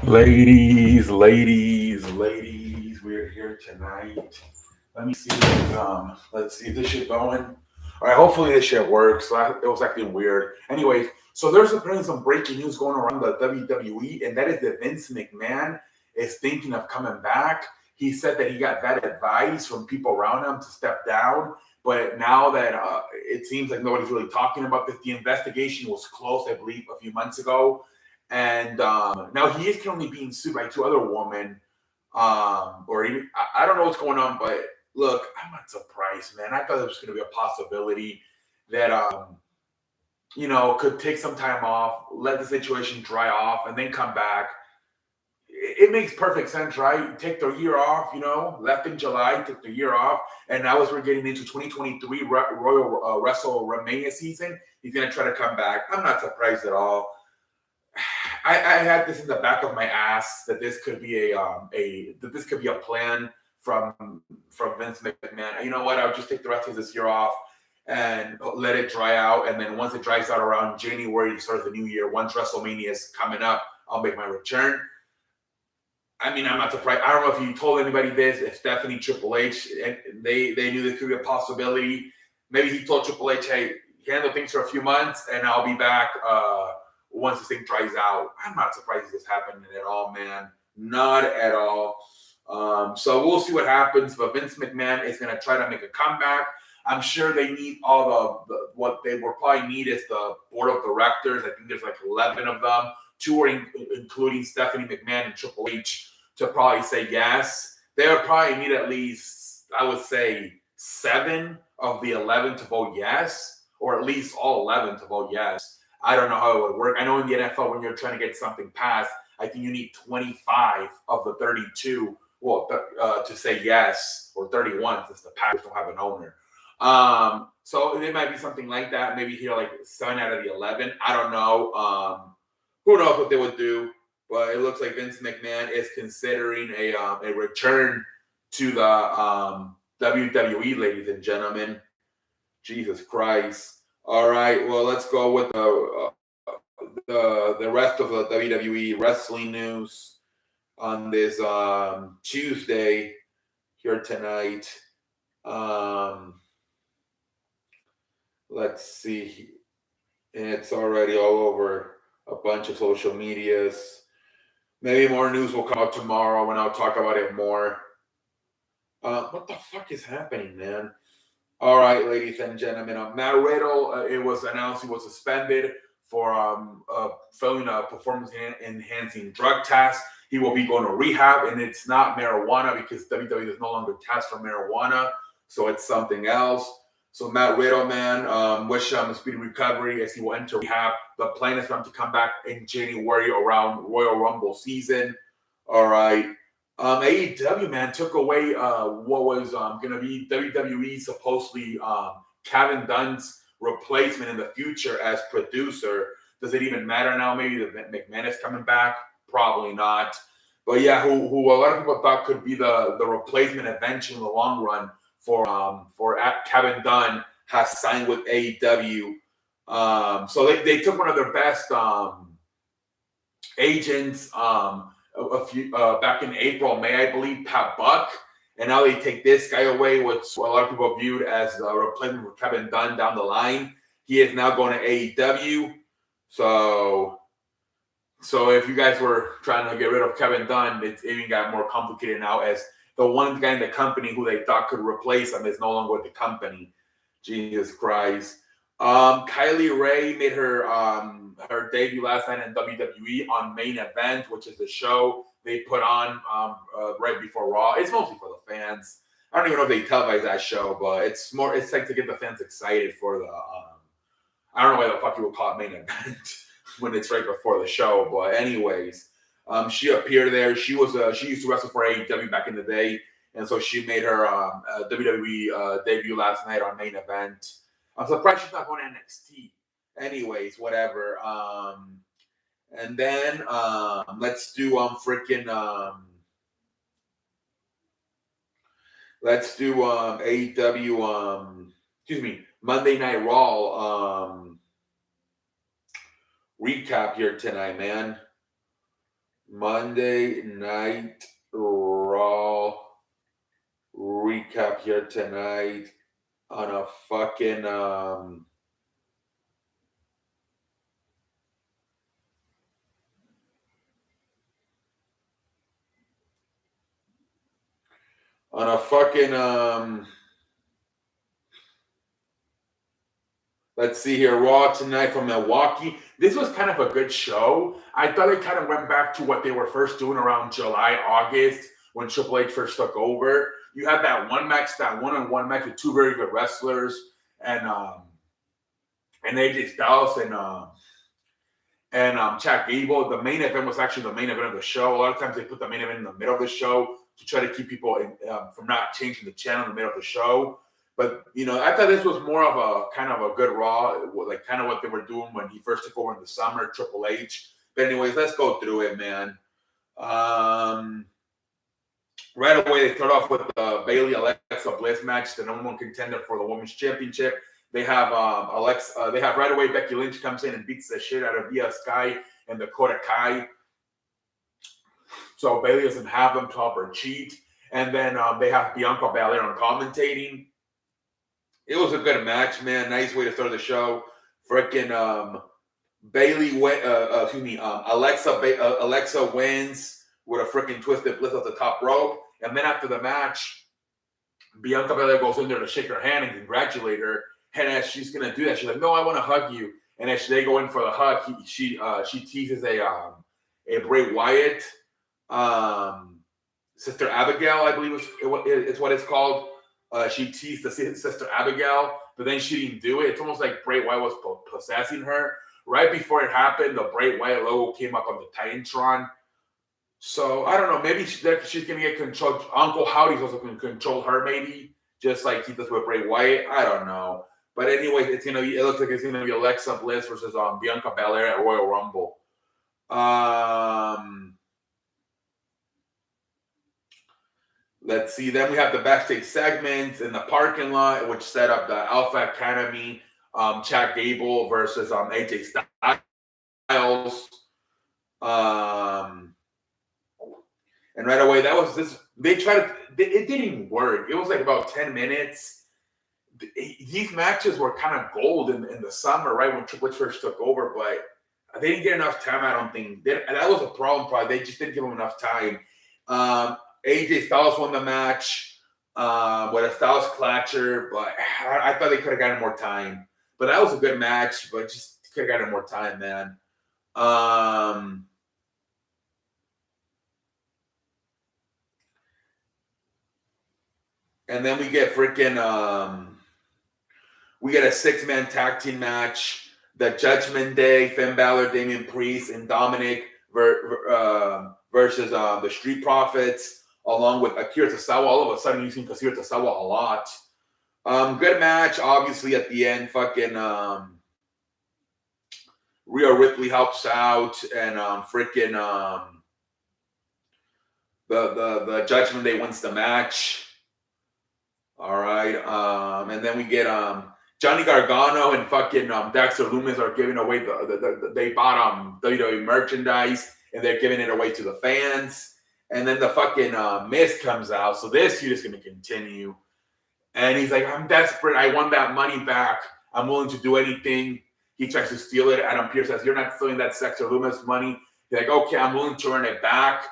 Ladies, we're here tonight. Let me see. Let's see if this shit going. All right, hopefully this shit works. It was acting weird. Anyways, so there's apparently some breaking news going around the WWE, and that is that Vince McMahon is thinking of coming back. He said that he got that advice from people around him to step down, but now that it seems like nobody's really talking about this, the investigation was closed, I believe, a few months ago, and now he is currently being sued by two other women. Or even, I don't know what's going on, but look, I'm not surprised, man. I thought it was going to be a possibility that could take some time off, let the situation dry off, and then come back. It makes perfect sense, right? Take the year off, left in July, took the year off, and now as we're getting into 2023 Royal WrestleMania season, he's going to try to come back. I'm not surprised at all. I had this in the back of my ass that this could be a plan from Vince McMahon. You know what? I'll just take the rest of this year off and let it dry out. And then once it dries out around January, start of the new year, once WrestleMania is coming up, I'll make my return. I mean, I'm not surprised. I don't know if you told anybody this, if Stephanie, Triple H, and they knew this could be a possibility. Maybe he told Triple H, hey, handle things for a few months and I'll be back once this thing dries out. I'm not surprised this happened at all, man. Not at all. So we'll see what happens. But Vince McMahon is going to try to make a comeback. I'm sure they need all what they will probably need is the board of directors. I think there's like 11 of them, two are including Stephanie McMahon and Triple H, to probably say yes. They would probably need at least, I would say, 7 of the 11 to vote yes, or at least all 11 to vote yes. I don't know how it would work. I know in the NFL, when you're trying to get something passed, I think you need 25 of the 32, to say yes, or 31 since the Packers don't have an owner. So it might be something like that. Maybe here, like 7 out of the 11. I don't know. Who knows what they would do? But it looks like Vince McMahon is considering a return to the WWE, ladies and gentlemen. Jesus Christ. All right, well, let's go with the rest of the WWE wrestling news on this Tuesday here tonight. Let's see. It's already all over a bunch of social medias. Maybe more news will come out tomorrow when I'll talk about it more. What the fuck is happening, man? All right, ladies and gentlemen. Matt Riddle, it was announced he was suspended for failing a performance-enhancing drug test. He will be going to rehab, and it's not marijuana because WWE does no longer test for marijuana, so it's something else. So Matt Riddle, man, wish him a speedy recovery as he will enter rehab. The plan is for him to come back in January around Royal Rumble season. All right. AEW, man, took away what was going to be WWE supposedly Kevin Dunn's replacement in the future as producer. Does it even matter now? Maybe that McMahon is coming back? Probably not. But yeah, who a lot of people thought could be the replacement eventually in the long run for Kevin Dunn has signed with AEW. So they took one of their best agents a few back in April, May, I believe, Pat Buck, and now they take this guy away, which a lot of people viewed as a replacement for Kevin Dunn down the line. He is now going to AEW. So if you guys were trying to get rid of Kevin Dunn, it's even got more complicated now, as the one guy in the company who they thought could replace him is no longer with the company. Jesus Christ. Kylie Ray made her debut last night in WWE on Main Event, which is the show they put on right before Raw. It's mostly for the fans. I don't even know if they televise that show, but it's like to get the fans excited for the. I don't know why the fuck you would call it Main Event when it's right before the show. But anyways, she appeared there. She used to wrestle for AEW back in the day, and so she made her WWE debut last night on Main Event. I'm surprised she's not going to NXT. Anyways, whatever. And then let's do let's do AEW Monday Night Raw recap here tonight, man. Monday Night Raw recap here tonight on a fucking on a fucking let's see here, Raw tonight from Milwaukee. This was kind of a good show. I thought it kind of went back to what they were first doing around July, August when Triple H first took over. You had that one match, that one-on-one match with two very good wrestlers, and AJ Styles and Chad Gable. The main event was actually the main event of the show. A lot of times they put the main event in the middle of the show to try to keep people from not changing the channel in the middle of the show. But, I thought this was more of a kind of a good Raw, like kind of what they were doing when he first took over in the summer, Triple H. But anyways, let's go through it, man. Right away, they start off with the Bayley Alexa Bliss match, the number one contender for the Women's Championship. They have they have right away Becky Lynch comes in and beats the shit out of Io Sky and Dakota Kai. So Bayley doesn't have them top or cheat. And then they have Bianca Belair on commentating. It was a good match, man. Nice way to start the show. Freaking Alexa wins with a freaking twisted bliss off the top rope. And then after the match, Bianca Belair goes in there to shake her hand and congratulate her. And as she's gonna do that, she's like, "No, I want to hug you." And as they go in for the hug, she teases a Bray Wyatt, Sister Abigail, I believe it's what it's called. She teased the Sister Abigail, but then she didn't do it. It's almost like Bray Wyatt was possessing her. Right before it happened, the Bray Wyatt logo came up on the Titantron. So I don't know. Maybe she's gonna get controlled. Uncle Howdy's also gonna control her, maybe, just like he does with Bray Wyatt. I don't know. But anyway, it looks like it's gonna be Alexa Bliss versus Bianca Belair at Royal Rumble. Let's see. Then we have the backstage segments in the parking lot, which set up the Alpha Academy. Chad Gable versus AJ Styles. And right away, that was this. They tried to. It didn't even work. It was like about 10 minutes. These matches were kind of gold in the summer, right when Triple H first took over, but they didn't get enough time. I don't think that was a problem. Probably they just didn't give them enough time. AJ Styles won the match with a Styles Clatcher, but I thought they could have gotten more time. But that was a good match, but just could have gotten more time, man. And then we get freaking we get a 6-man tag team match. The Judgment Day, Finn Balor, Damian Priest, and Dominic versus the Street Profits, along with Akira Tozawa. All of a sudden, using Akira Tozawa a lot. Good match. Obviously, at the end, fucking Rhea Ripley helps out, and freaking the Judgment Day wins the match. All right, and then we get Johnny Gargano and fucking Dexter Lumis are giving away they bought WWE merchandise and they're giving it away to the fans. And then the fucking Miz comes out. So this feud is going to continue. And he's like, "I'm desperate. I want that money back. I'm willing to do anything." He tries to steal it. Adam Pearce says, "You're not stealing that Dexter Lumis money." He's like, "Okay, I'm willing to earn it back."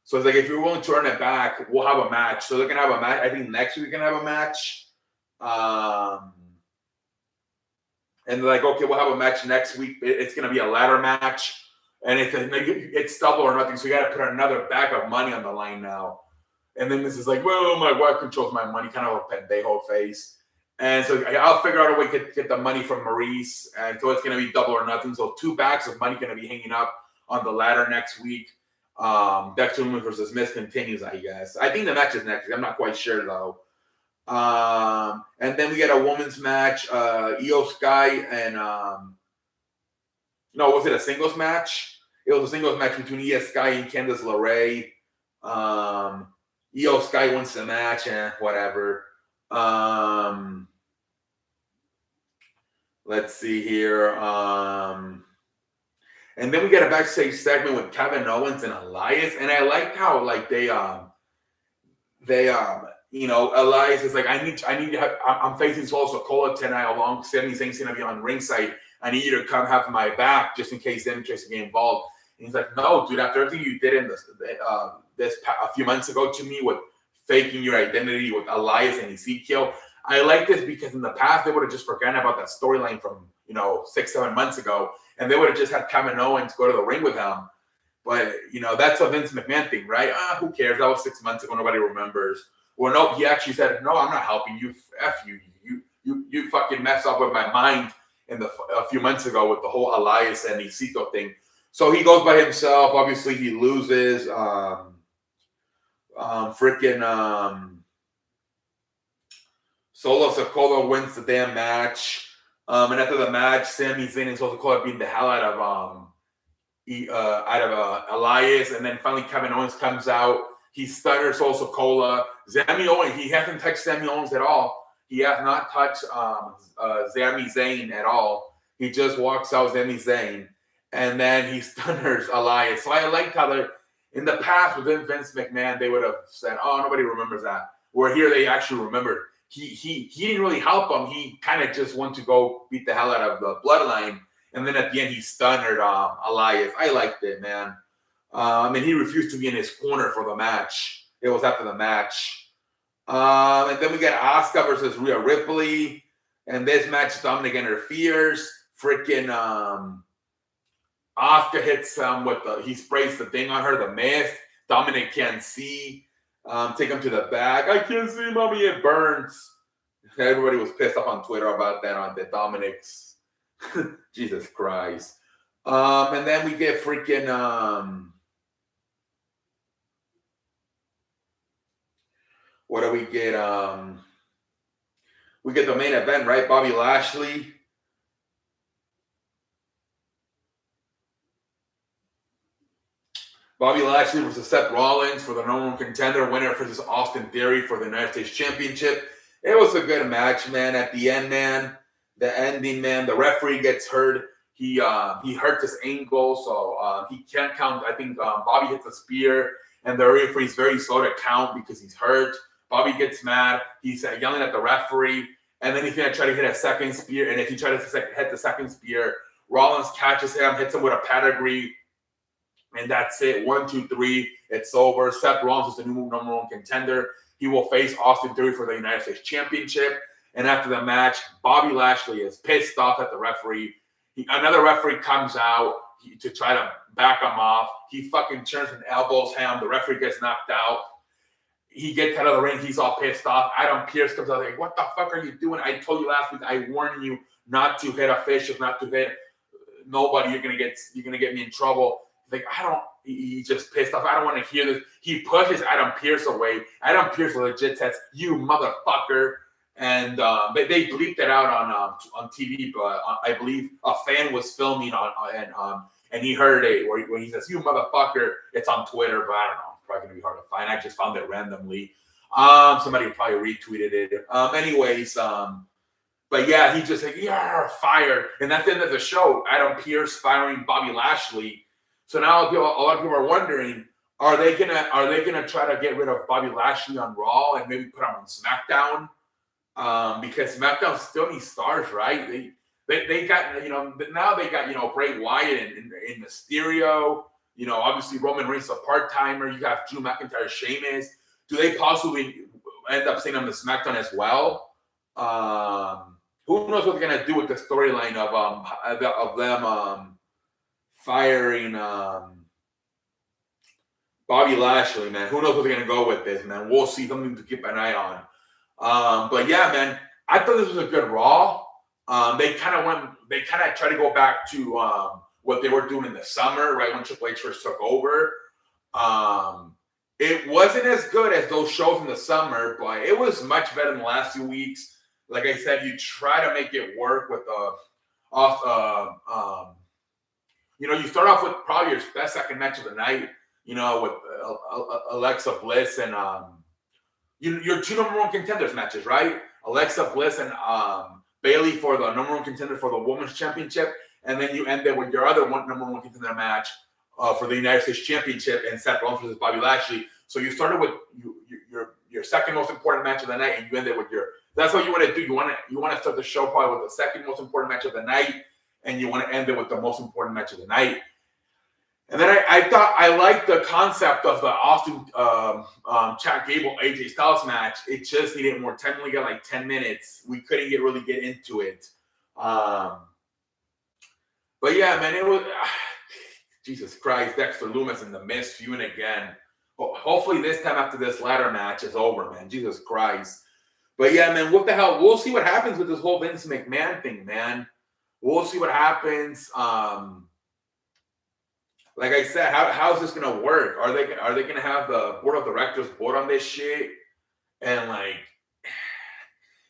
So it's like, if you're willing to earn it back, we'll have a match. So they're going to have a match. I think next week we're going to have a match. And they're like, "Okay, we'll have a match next week. It's going to be a ladder match. And it's double or nothing. So you got to put another bag of money on the line now." And then this is like, "Well, my wife controls my money," kind of a pendejo face. And so I'll figure out a way to get the money from Maurice. And so it's going to be double or nothing. So 2 bags of money going to be hanging up on the ladder next week. Dexter Lumis versus Miz continues, I guess. I think the match is next week. I'm not quite sure, though. And then we get a women's match. Io Sky and no, was it a singles match? It was a singles match between Io Sky and Candice LeRae. Io Sky wins the match and whatever. Let's see here. And then we get a backstage segment with Kevin Owens and Elias, and I liked how like they Elias is like, I need to have, I'm facing Solo Sikoa tonight along Sami Zayn's gonna be on ringside. I need you to come have my back just in case them tries to get involved. And he's like, no, dude, after everything you did in a few months ago to me with faking your identity with Elias and Ezekiel, I like this because in the past they would have just forgotten about that storyline from 6-7 months ago, and they would have just had Kevin Owens go to the ring with him. But that's a Vince McMahon thing, right? Who cares? That was 6 months ago. Nobody remembers. Well, no, he actually said, no, I'm not helping you. F you. You fucking messed up with my mind a few months ago with the whole Elias and Ezekiel thing. So he goes by himself. Obviously, he loses. Solo Sikoa wins the damn match. And after the match, Sami Zayn and Solo Sikoa beat the hell out of Elias, and then finally Kevin Owens comes out. He stunners Solo Sikoa. Sami Owens, he hasn't touched Sami Owens at all. He has not touched Sami Zayn at all. He just walks out Sami Zayn, and then he stunners Elias. So I liked how in the past within Vince McMahon, they would have said, oh, nobody remembers that. Where here they actually remembered. He didn't really help him. He kind of just wanted to go beat the hell out of the Bloodline. And then at the end, he stunned Elias. I liked it, man. And he refused to be in his corner for the match. It was after the match. And then we got Asuka versus Rhea Ripley. And this match, Dominic interferes. Freaking Asuka hits him he sprays the thing on her, the mist. Dominic can't see. Take him to the back. I can't see, mommy. It burns. Everybody was pissed off on Twitter about that on the Dominic's. Jesus Christ. And then we get freaking what do we get? We get the main event, right? Bobby Lashley. Bobby Lashley versus Seth Rollins for the number one contender, winner versus Austin Theory for the United States Championship. It was a good match, man. At the end, man, the ending, man, the referee gets hurt. He hurt his ankle, so he can't count. I think Bobby hits a spear, and the referee's very slow to count because he's hurt. Bobby gets mad. He's yelling at the referee, and then he's going to try to hit a second spear. And if he tries to hit the second spear, Rollins catches him, hits him with a pedigree, and that's it. 1, 2, 3. It's over. Seth Rollins is the new number one contender. He will face Austin Theory for the United States Championship. And after the match, Bobby Lashley is pissed off at the referee. Another referee comes out to try to back him off. He fucking turns and elbows him. The referee gets knocked out. He gets out of the ring. He's all pissed off. Adam Pearce comes out like, what the fuck are you doing? I told you last week. I warned you not to hit officials, not to hit nobody. You're gonna get me in trouble. Like, he's just pissed off. I don't want to hear this. He pushes Adam Pearce away. Adam Pearce legit says, you motherfucker. And they bleeped it out on TV, but I believe a fan was filming and he heard it where he says, you motherfucker. It's on Twitter, but I don't know. It's probably going to be hard to find. I just found it randomly. Somebody probably retweeted it. But yeah, he just like, yeah, fired. And that's the end of the show. Adam Pearce firing Bobby Lashley. So now a lot of people are wondering, are they gonna try to get rid of Bobby Lashley on Raw and maybe put him on SmackDown? Because SmackDown still needs stars, right? They got now they got Bray Wyatt and Mysterio. Obviously Roman Reigns is a part-timer. You got Drew McIntyre, Sheamus. Do they possibly end up seeing them to SmackDown as well? Who knows what they're gonna do with the storyline of them firing Bobby Lashley, man. Who knows where they're gonna go with this, man? We'll see. Something to keep an eye on. But yeah, man, I thought this was a good Raw. They kind of tried to go back to what they were doing in the summer, right when Triple H first took over. It wasn't as good as those shows in the summer, but it was much better than the last 2 weeks. Like I said, you try to make it work with you start off with probably your best second match of the night, with Alexa Bliss and your two number one contenders matches, right? Alexa Bliss and Bayley for the number one contender for the Women's Championship, and then you end it with your other number one contender match for the United States Championship and Seth Rollins versus Bobby Lashley. So you started with your second most important match of the night, and you end it with your. That's what you want to do. You want to start the show probably with the second most important match of the night, and you want to end it with the most important match of the night. And then I thought I liked the concept of the Austin Chad Gable AJ Styles match. It just needed more time. We got like 10 minutes. We couldn't really get into it. But yeah, man, it was Jesus Christ, Dexter Lumis and The Miz feuding again. Hopefully this time after this ladder match is over, man. Jesus Christ. But yeah, man, what the hell? We'll see what happens with this whole Vince McMahon thing, man. We'll see what happens. Like I said, how is this gonna work? Are they gonna have the board of directors vote on this shit? And like,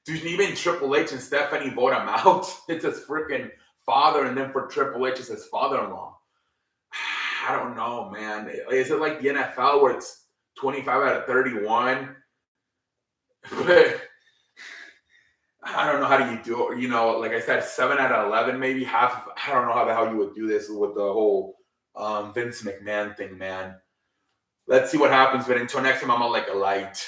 dude, even Triple H and Stephanie vote him out. It's his freaking father, and then for Triple H, it's his father-in-law. I don't know, man. Is it like the NFL where it's 25 out of 31? But I don't know how do you do it. You know, like I said, 7 out of 11, maybe half. I don't know how the hell you would do this with the whole Vince McMahon thing, man. Let's see what happens. But until next time, I'm on like a light.